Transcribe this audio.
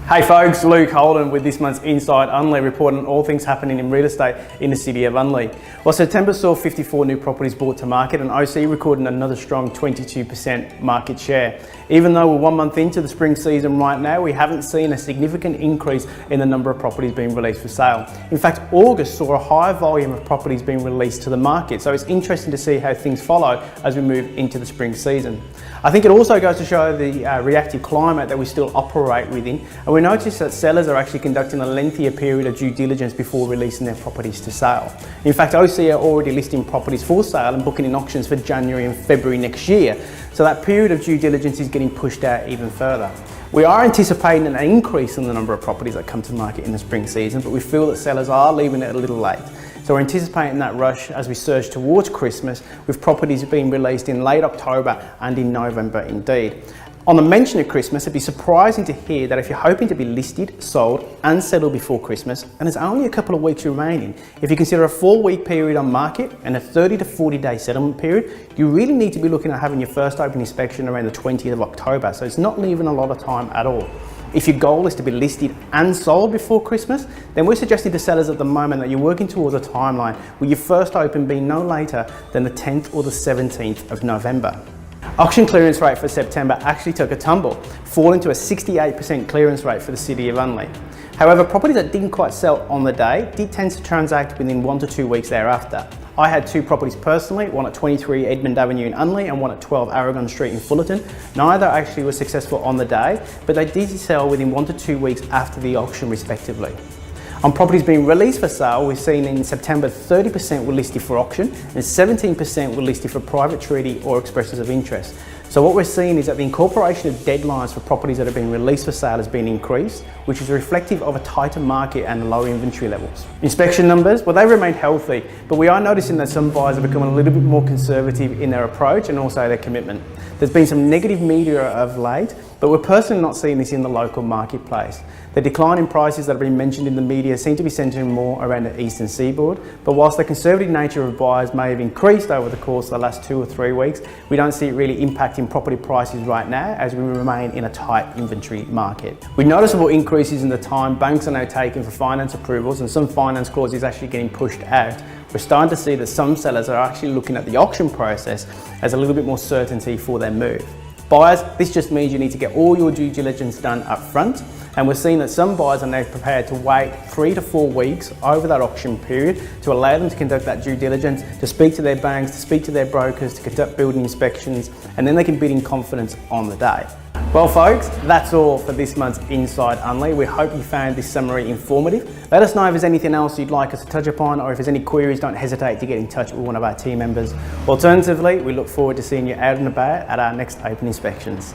Hey folks, Luke Holden with this month's Inside Unley, reporting on all things happening in real estate in the City of Unley. Well, September saw 54 new properties brought to market and OC recording another strong 22% market share. Even though we're 1 month into the spring season right now, we haven't seen a significant increase in the number of properties being released for sale. In fact, August saw a higher volume of properties being released to the market, so it's interesting to see how things follow as we move into the spring season. I think it also goes to show the reactive climate that we still operate within, and we notice that sellers are actually conducting a lengthier period of due diligence before releasing their properties to sale. In fact, OC are already listing properties for sale and booking in auctions for January and February next year, so that period of due diligence is getting pushed out even further. We are anticipating an increase in the number of properties that come to market in the spring season, but we feel that sellers are leaving it a little late. So we're anticipating that rush as we surge towards Christmas, with properties being released in late October and in November indeed. On the mention of Christmas, it'd be surprising to hear that if you're hoping to be listed, sold and settled before Christmas, and there's only a couple of weeks remaining, if you consider a 4-week period on market and a 30 to 40 day settlement period, you really need to be looking at having your first open inspection around the 20th of October, so it's not leaving a lot of time at all. If your goal is to be listed and sold before Christmas, then we're suggesting to sellers at the moment that you're working towards a timeline with your first open being no later than the 10th or the 17th of November. Auction clearance rate for September actually took a tumble, falling to a 68% clearance rate for the City of Unley. However, properties that didn't quite sell on the day did tend to transact within 1 to 2 weeks thereafter. I had 2 properties personally, one at 23 Edmund Avenue in Unley and one at 12 Aragon Street in Fullerton. Neither actually was successful on the day, but they did sell within 1 to 2 weeks after the auction respectively. On properties being released for sale, we've seen in September 30% were listed for auction and 17% were listed for private treaty or expressions of interest. So what we're seeing is that the incorporation of deadlines for properties that have been released for sale has been increased, which is reflective of a tighter market and low inventory levels. Inspection numbers, well, they remain healthy, but we are noticing that some buyers are becoming a little bit more conservative in their approach and also their commitment. There's been some negative media of late, but we're personally not seeing this in the local marketplace. The decline in prices that have been mentioned in the media seem to be centering more around the eastern seaboard, but whilst the conservative nature of buyers may have increased over the course of the last 2 or 3 weeks, we don't see it really impacting property prices right now as we remain in a tight inventory market. With noticeable increases in the time banks are now taking for finance approvals and some finance clauses actually getting pushed out, we're starting to see that some sellers are actually looking at the auction process as a little bit more certainty for their move. Buyers, this just means you need to get all your due diligence done up front, and we're seeing that some buyers are now prepared to wait 3 to 4 weeks over that auction period to allow them to conduct that due diligence, to speak to their banks, to speak to their brokers, to conduct building inspections, and then they can bid in confidence on the day. Well folks, that's all for this month's Inside Unley. We hope you found this summary informative. Let us know if there's anything else you'd like us to touch upon, or if there's any queries, don't hesitate to get in touch with one of our team members. Alternatively, we look forward to seeing you out and about at our next open inspections.